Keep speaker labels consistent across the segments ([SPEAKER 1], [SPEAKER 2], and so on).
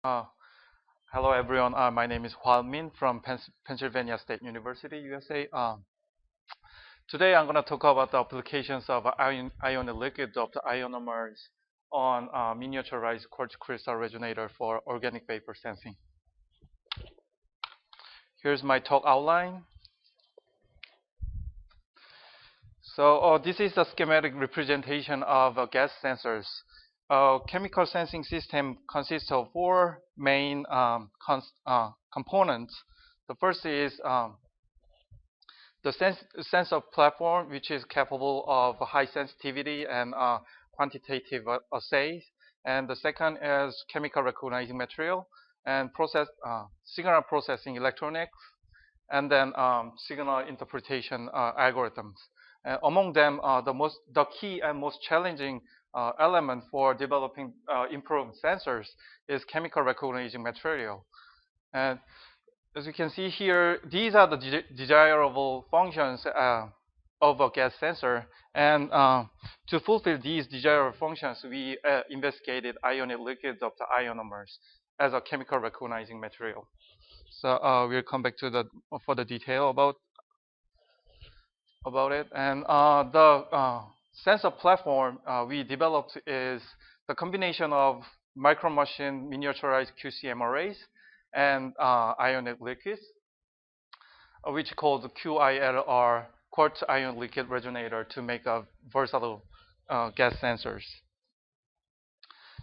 [SPEAKER 1] Uh, Hello, everyone. My name is Hwall from Pennsylvania State University, USA. Today, I'm going to talk about the applications of ionic liquids of the ionomers on miniaturized quartz crystal resonator for organic vapor sensing. Here's my talk outline. So this is a schematic representation of gas sensors. Chemical sensing system consists of four main components. The first is the sensor platform, which is capable of high sensitivity and quantitative assays. And the second is chemical recognizing material and signal processing electronics, and then signal interpretation algorithms. Among them, the key and most challenging element for developing improved sensors is chemical recognizing material. And as you can see here, these are the desirable functions of a gas sensor. And to fulfill these desirable functions, we investigated ionic liquids of the ionomers as a chemical recognizing material. So we'll come back to for the detail about it. And the sensor platform we developed is the combination of micromachined miniaturized QCM arrays and ionic liquids, which called QILR, quartz ion liquid resonator, to make a versatile gas sensors.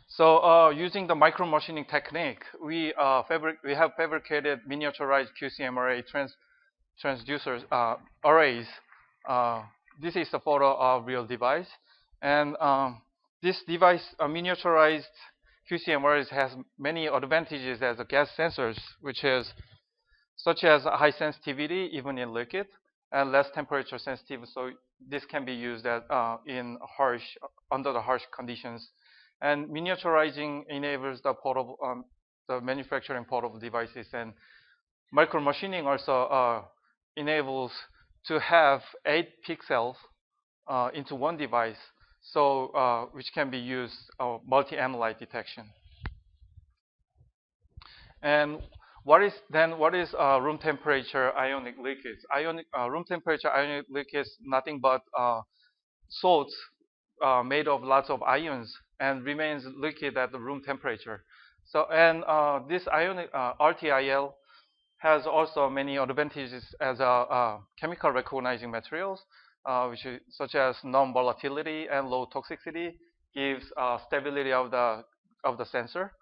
[SPEAKER 1] So using the micromachining technique, we have fabricated miniaturized QCM array transducers arrays. This is a photo of real device, and this device, miniaturized QCM arrays, has many advantages as a gas sensors, which is such as high sensitivity even in liquid and less temperature sensitive. So this can be used under the harsh conditions. And miniaturizing enables the manufacturing portable devices, and micromachining also enables to have 8 pixels into one device, so which can be used multi-analyte detection. And what is room temperature ionic liquids? Room temperature ionic liquids, nothing but salts made of lots of ions and remains liquid at the room temperature. So, and this ionic RTIL has also many advantages as a chemical recognizing materials, such as non-volatility and low toxicity, gives stability of the sensor,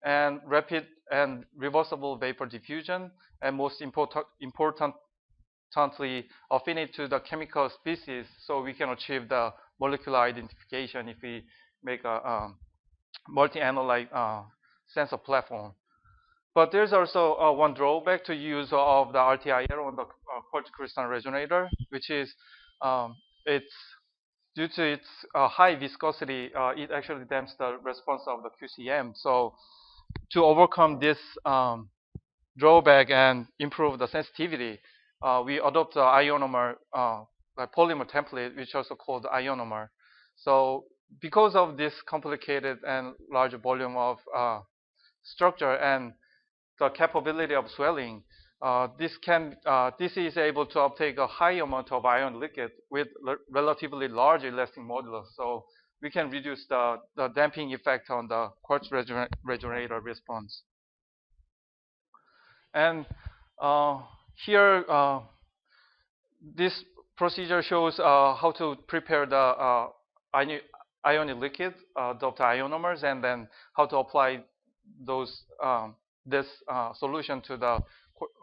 [SPEAKER 1] and rapid and reversible vapor diffusion, and most importantly, affinity to the chemical species, so we can achieve the molecular identification if we make a multi-analyte sensor platform. But there's also one drawback to use of the RTIL on the quartz crystal resonator, which is it's due to its high viscosity, it actually dampens the response of the QCM. So to overcome this drawback and improve the sensitivity, we adopt the ionomer, the polymer template, which is also called ionomer. So because of this complicated and large volume of structure and the capability of swelling, this is able to uptake a high amount of ion liquid with relatively large elastic modulus. So we can reduce the damping effect on the quartz resonator response. And here, this procedure shows how to prepare the ionic liquid of the ionomers, and then how to apply this solution to the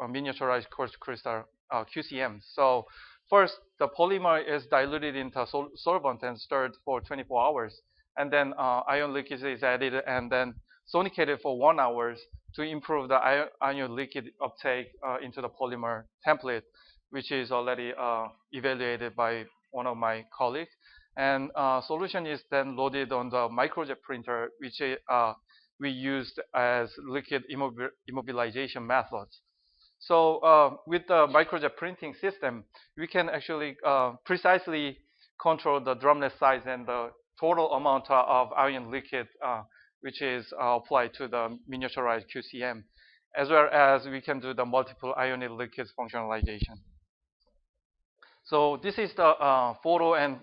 [SPEAKER 1] miniaturized quartz crystal QCM. So first, the polymer is diluted into solvent and stirred for 24 hours. And then ion liquid is added and then sonicated for 1 hour to improve the ion liquid uptake into the polymer template, which is already evaluated by one of my colleagues. And solution is then loaded on the MicroJet printer, which we used as liquid immobilization methods. So with the MicroJet printing system, we can actually precisely control the drumlet size and the total amount of ion liquid which is applied to the miniaturized QCM, as well as we can do the multiple ionic liquids functionalization. So this is the photo and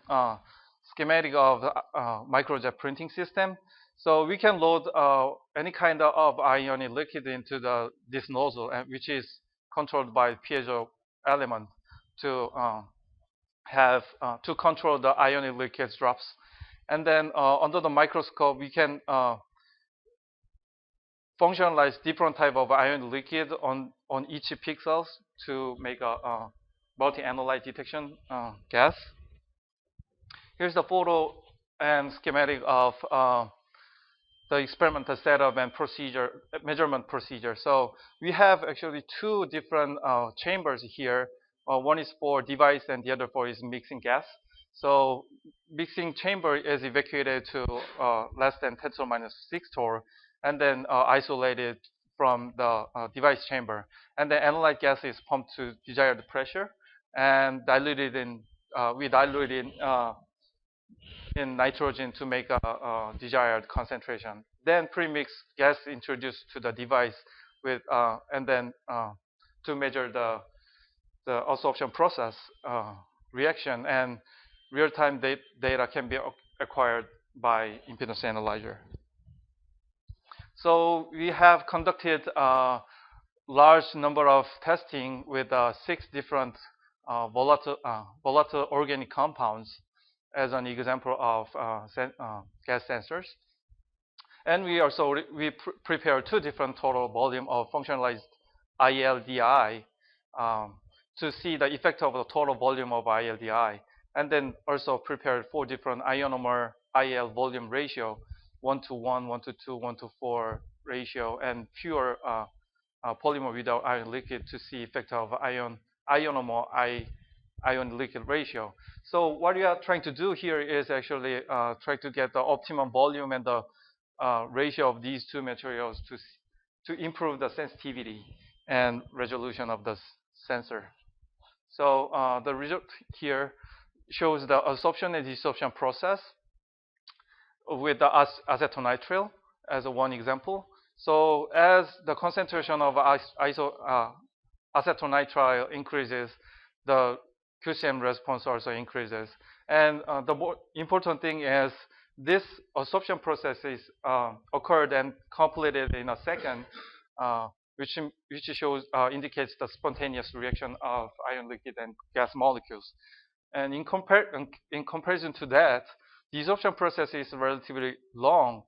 [SPEAKER 1] schematic of the MicroJet printing system. So we can load any kind of ionic liquid into this nozzle, which is controlled by piezo element to control the ionic liquid drops. And then under the microscope, we can functionalize different type of ionic liquid on each pixels to make a multi-analyte detection gas. Here's the photo and schematic of the experimental setup and measurement procedure. So we have actually two different chambers here. One is for device and the other for is mixing gas. So mixing chamber is evacuated to less than 10 to the minus 6 torr, and then isolated from the device chamber. And the analyte gas is pumped to desired pressure and diluted we dilute in nitrogen to make a desired concentration. Then pre-mixed gas introduced to the device with and then to measure the absorption process reaction, and real-time data can be acquired by impedance analyzer. So we have conducted a large number of testing with 6 different volatile organic compounds as an example of gas sensors. And we also prepare 2 different total volume of functionalized ILDI to see the effect of the total volume of ILDI. And then also prepared 4 different ionomer IL volume ratio, 1:1, 1:2, 1:4 ratio, and pure polymer without ion liquid to see effect of ionomer ion liquid ratio. So what we are trying to do here is actually try to get the optimum volume and the ratio of these 2 materials to improve the sensitivity and resolution of the sensor. So the result here shows the absorption and desorption process with the acetonitrile as one example. So as the concentration of acetonitrile increases, the QCM response also increases. And the more important thing is this absorption process is occurred and completed in a second, which shows indicates the spontaneous reaction of ion liquid and gas molecules. And in comparison to that, the desorption process is relatively long,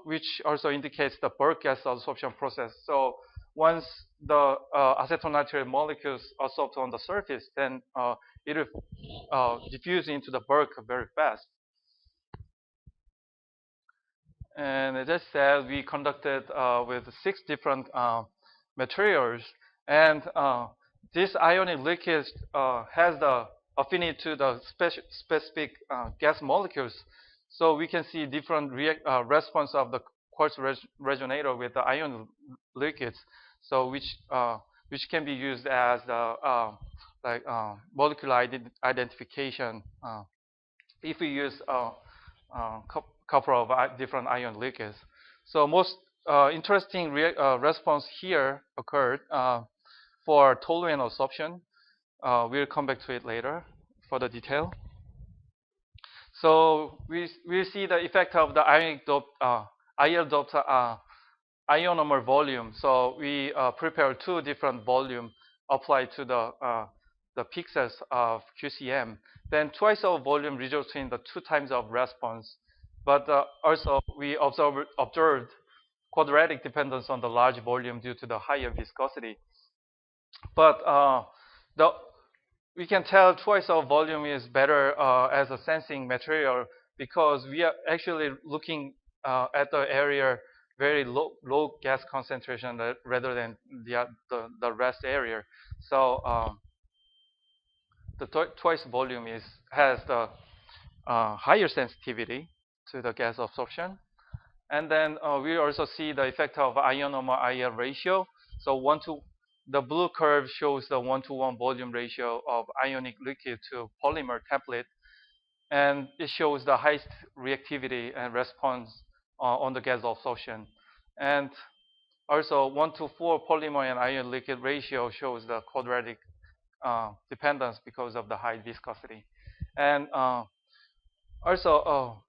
[SPEAKER 1] which also indicates the bulk gas absorption process. So once the acetonitrile molecules are absorbed on the surface, then it will diffuse into the bulk very fast. And as I said, we conducted with 6 different materials, and this ionic liquid has the affinity to the specific gas molecules. So we can see different response of the quartz resonator with the ion liquids. So which can be used as the molecular identification if we use couple of different ion liquids. So most interesting response here occurred for toluene absorption. We'll come back to it later for the detail. So we see the effect of the ionic IL doped ionomer volume. So we prepare 2 different volume applied to the pixels of QCM. Then twice of volume results in the 2 times of response. But also we observed quadratic dependence on the large volume due to the higher viscosity. But we can tell twice of volume is better as a sensing material because we are actually looking at the area very low gas concentration rather than the rest area. So the twice volume has the higher sensitivity to the gas absorption. And then we also see the effect of ionomer IL ratio. So the blue curve shows the 1:1 volume ratio of ionic liquid to polymer template, and it shows the highest reactivity and response on the gas absorption. And also 1:4 polymer and ion liquid ratio shows the quadratic dependence because of the high viscosity. And also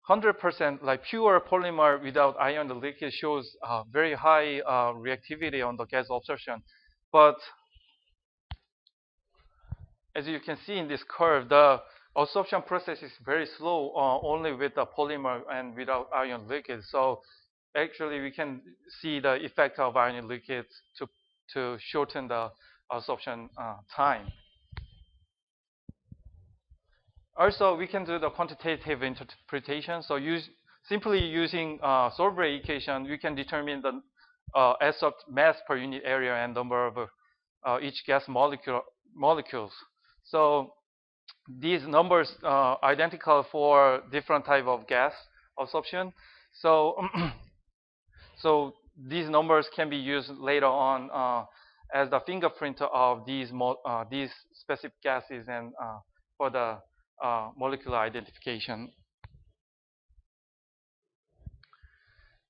[SPEAKER 1] 100% like pure polymer without ion liquid shows very high reactivity on the gas absorption. But as you can see in this curve, the absorption process is very slow only with the polymer and without ion liquid. So actually we can see the effect of ion liquids to shorten the absorption time. Also, we can do the quantitative interpretation. So simply using solvable equation, we can determine the adsorbed mass per unit area and number of each gas molecules. So these numbers are identical for different type of gas absorption. So so these numbers can be used later on as the fingerprint of these specific gases and for the molecular identification.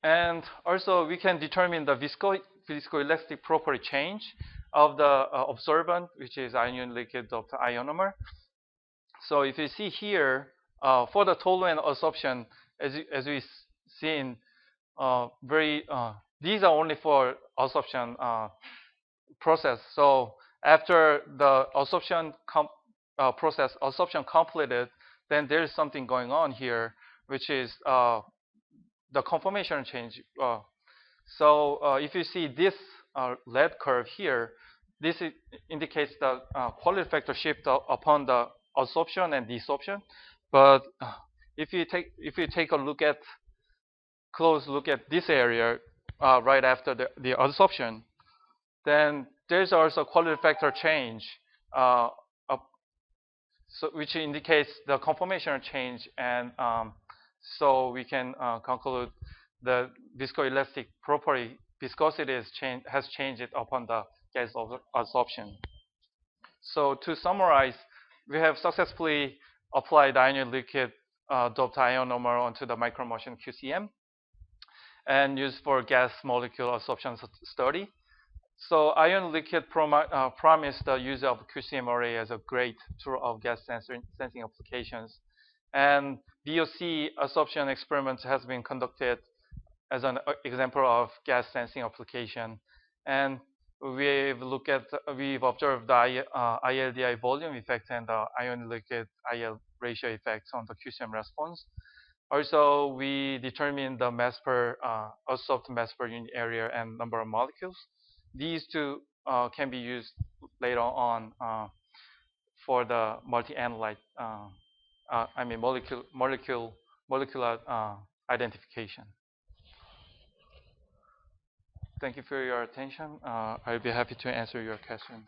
[SPEAKER 1] And also we can determine the viscoelastic property change of the absorbent, which is ion liquid of the ionomer. So if you see here, for the toluene absorption, as we seen, these are only for absorption process. So after the absorption absorption completed, then there is something going on here, which is the conformation change. So if you see this lead curve here, this indicates the quality factor shift upon the absorption and desorption. But if you take a close look at this area right after the absorption, then there's also quality factor change, which indicates the conformation change, and so we can conclude the viscoelastic property viscosity has changed upon the gas absorption. So to summarize, we have successfully applied ion liquid doped ionomer onto the micromachined QCM and used for gas molecule absorption study. So ion liquid promised the use of QCM array as a great tool of gas sensing applications. And VOC absorption experiments has been conducted as an example of gas sensing application. And we've observed the ILDI volume effect and the ion liquid IL ratio effects on the QCM response. Also, we determined the mass per absorbed mass per unit area and number of molecules. These two can be used later on for the multi-analyte, molecular identification. Thank you for your attention. I'll be happy to answer your question.